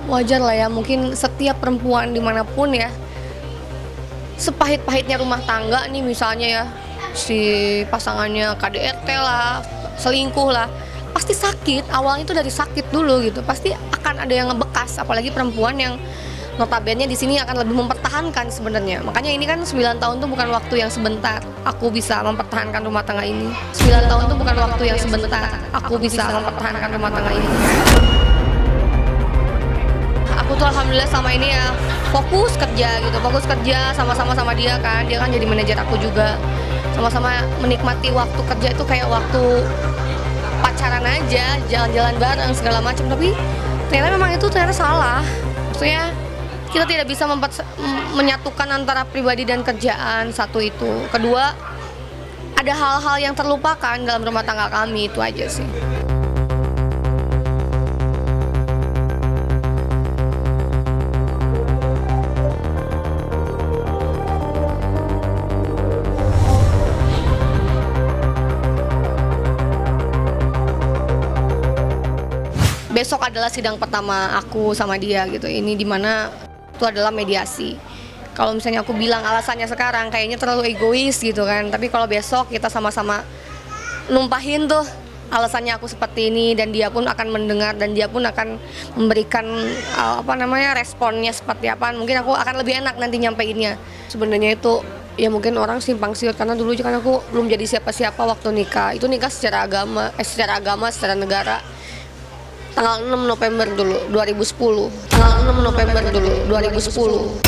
wajar lah ya, mungkin setiap perempuan dimanapun ya, sepahit-pahitnya rumah tangga nih misalnya ya, si pasangannya KDRT lah, selingkuh lah, pasti sakit. Awalnya itu dari sakit dulu gitu, pasti akan ada yang ngebekas, apalagi perempuan yang notabene di sini akan lebih mempertahankan sebenarnya. Makanya ini kan 9 tahun tuh bukan waktu yang sebentar aku bisa mempertahankan rumah tangga ini. 9 tahun tuh bukan waktu yang sebentar aku bisa mempertahankan rumah tangga ini. Aku tuh alhamdulillah sama ini ya fokus kerja sama-sama sama dia kan jadi manajer aku juga, sama-sama menikmati waktu kerja itu kayak waktu pacaran aja, jalan-jalan bareng segala macam. Tapi ternyata memang itu ternyata salah, maksudnya kita tidak bisa menyatukan antara pribadi dan kerjaan, satu itu. Kedua, ada hal-hal yang terlupakan dalam rumah tangga kami, itu aja sih. Besok adalah sidang pertama aku sama dia gitu. Ini dimana itu adalah mediasi. Kalau misalnya aku bilang alasannya sekarang kayaknya terlalu egois gitu kan. Tapi kalau besok kita sama-sama numpahin tuh alasannya aku seperti ini, dan dia pun akan mendengar dan dia pun akan memberikan responnya seperti apa. Mungkin aku akan lebih enak nanti nyampeinnya. Sebenarnya itu ya mungkin orang simpang siur, karena dulu kan aku belum jadi siapa-siapa waktu nikah. Itu nikah secara agama, secara negara. Tanggal 6 November dulu 2010. Tanggal 6 November dulu 2010.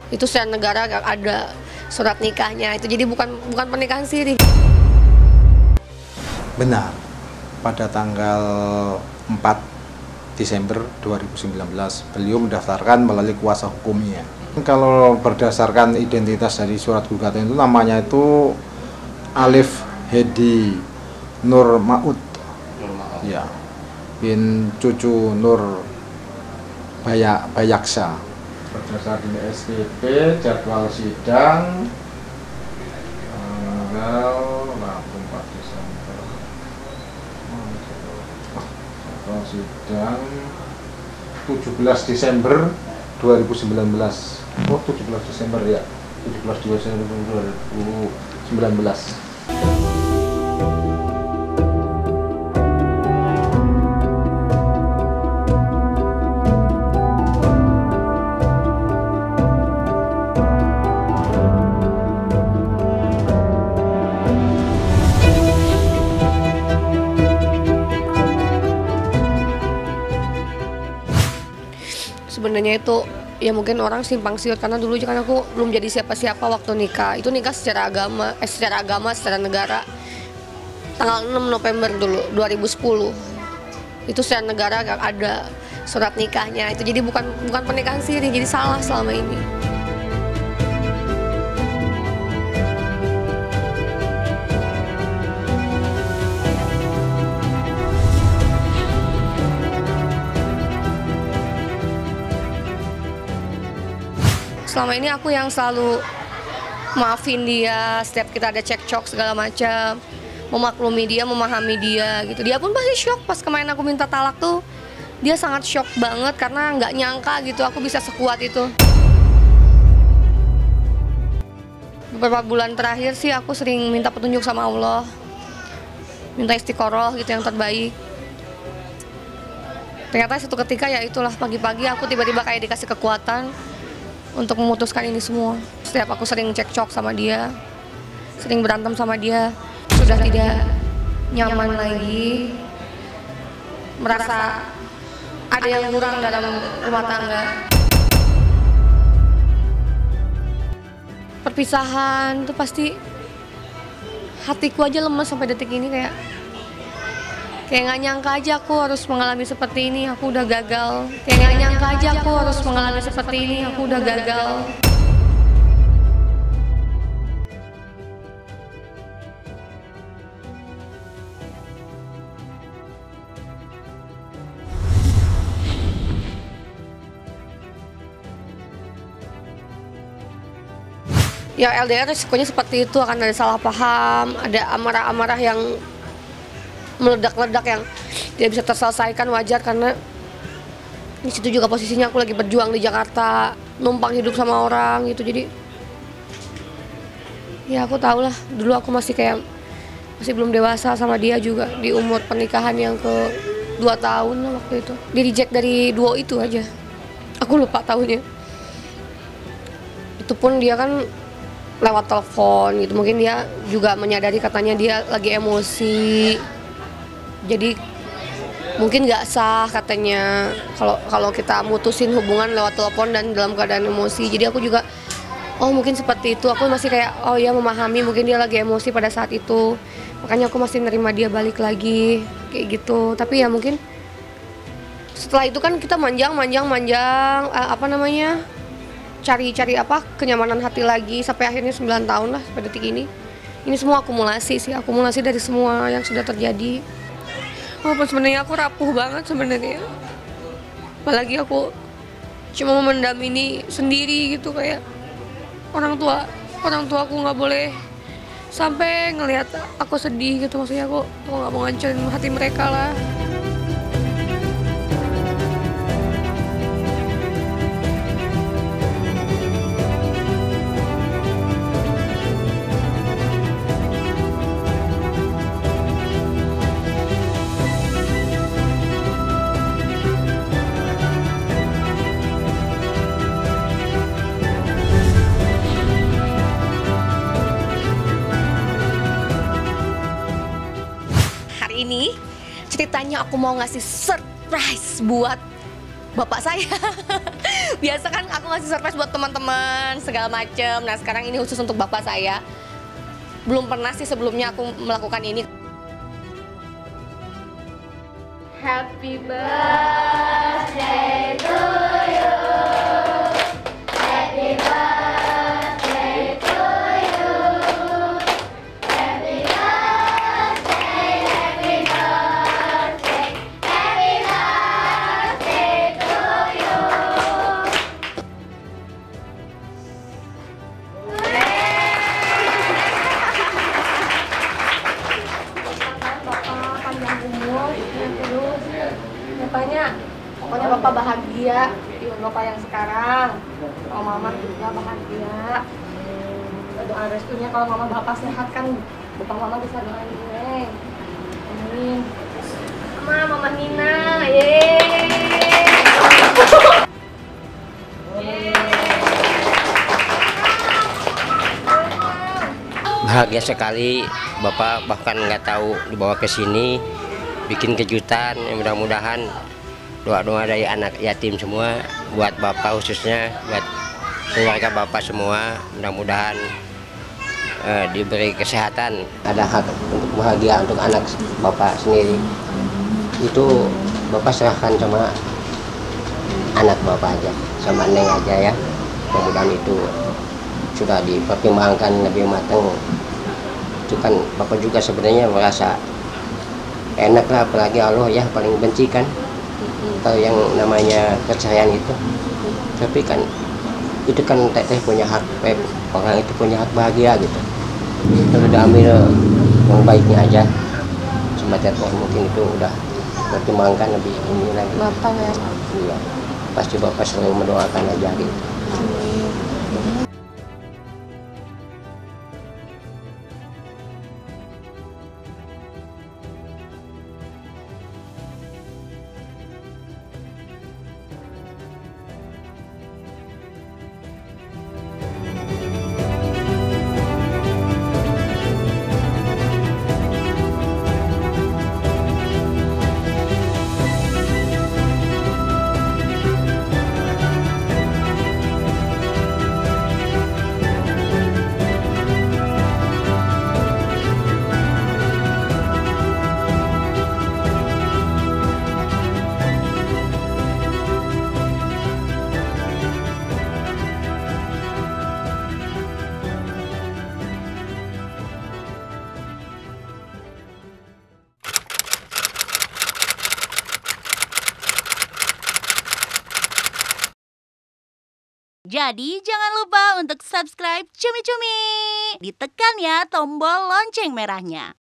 Itu secara negara ada surat nikahnya. Itu jadi bukan pernikahan siri. Benar. Pada tanggal 4 Desember 2019 beliau mendaftarkan melalui kuasa hukumnya. Kalau berdasarkan identitas dari surat gugatan itu, namanya itu Alif Hedi Nur Maud, ya, bin cucu Nur Bayaksa. Berdasarkan SPP, jadwal sidang tanggal 4 Desember. Jadwal sidang 17 Desember 2019. Oh, 17 Desember ya. 17 Desember 2019. Sebenarnya itu ya mungkin orang simpang siur, karena dulu kan aku belum jadi siapa-siapa waktu nikah. Itu nikah secara agama, secara negara. Tanggal 6 November dulu 2010. Itu secara negara ada surat nikahnya. Itu jadi bukan pernikahan siri, jadi salah selama ini. Selama ini aku yang selalu maafin dia setiap kita ada cekcok segala macam, memaklumi dia, memahami dia gitu. Dia pun pasti shock pas kemarin aku minta talak tuh. Dia sangat shock banget karena nggak nyangka gitu aku bisa sekuat itu. Beberapa bulan terakhir sih aku sering minta petunjuk sama Allah, minta istiqoroh gitu yang terbaik. Ternyata satu ketika ya itulah, pagi-pagi aku tiba-tiba kayak dikasih kekuatan untuk memutuskan ini semua. Setiap aku sering cekcok sama dia, sering berantem sama dia, sudah tidak nyaman lagi, merasa ada yang kurang dalam rumah tangga. Perpisahan tuh pasti hatiku aja lemes sampai detik ini, kayak nggak nyangka aja aku harus mengalami seperti ini, aku udah gagal. Kayak nggak nyangka aja aku harus mengalami seperti ini, aku udah gagal. Ya LDR risikonya seperti itu, akan ada salah paham, ada amarah-amarah yang meledak-ledak yang tidak bisa terselesaikan, wajar karena di situ juga posisinya aku lagi berjuang di Jakarta, numpang hidup sama orang gitu. Jadi ya aku tahu lah, dulu aku masih belum dewasa sama dia juga, di umur pernikahan yang ke 2 tahun lah waktu itu. Di reject dari duo itu aja, aku lupa tahunnya. Itu pun dia kan lewat telepon gitu, mungkin dia juga menyadari katanya dia lagi emosi, jadi mungkin nggak sah katanya kalau kita mutusin hubungan lewat telepon dan dalam keadaan emosi. Jadi aku juga mungkin seperti itu, aku masih kayak ya memahami mungkin dia lagi emosi pada saat itu, makanya aku masih nerima dia balik lagi kayak gitu. Tapi ya mungkin setelah itu kan kita manjang cari kenyamanan hati lagi sampai akhirnya 9 tahun lah pada detik ini. Ini semua akumulasi dari semua yang sudah terjadi. Walaupun sebenarnya aku rapuh banget sebenarnya, apalagi aku cuma memendam ini sendiri gitu, kayak orang tua aku nggak boleh sampai ngelihat aku sedih gitu. Maksudnya aku nggak mau ngancurin hati mereka lah. Ini ceritanya aku mau ngasih surprise buat bapak saya. Biasa kan aku ngasih surprise buat teman-teman segala macem. Nah sekarang ini khusus untuk bapak saya. Belum pernah sih sebelumnya aku melakukan ini. Happy birthday to you. Happy birthday to you. Happy birthday, happy birthday, happy birthday to you. Bapak panjang umur, terus pokoknya bapak bahagia dengan bapak yang sekarang. Kalau mama juga bahagia. Doa restunya kalau mama bapak sehat kan bapak mama bisa doain gue. Amin. Mama Nina, yeay. Bahagia sekali, Bapak bahkan nggak tahu dibawa ke sini, bikin kejutan. Mudah-mudahan doa-doa dari anak yatim semua buat Bapak, khususnya buat keluarga Bapak semua, mudah-mudahan diberi kesehatan. Ada hak untuk bahagia untuk anak Bapak sendiri, itu Bapak serahkan sama anak Bapak aja, sama Neng aja ya. Mudah-mudahan itu sudah dipertimbangkan lebih matang. Itu kan Bapak juga sebenarnya merasa enak lah, apalagi Allah ya paling benci kan kalau yang namanya perceraian itu. Tapi kan itu kan teteh punya hak, orang itu punya hak bahagia gitu. Kalau udah ambil yang baiknya aja, sama teteh mungkin itu udah pertimbangkan lebih ini lagi. Bapak ya. Iya, pasti Bapak selalu mendoakan aja gitu. Jadi jangan lupa untuk subscribe Cumi Cumi. Ditekan ya tombol lonceng merahnya.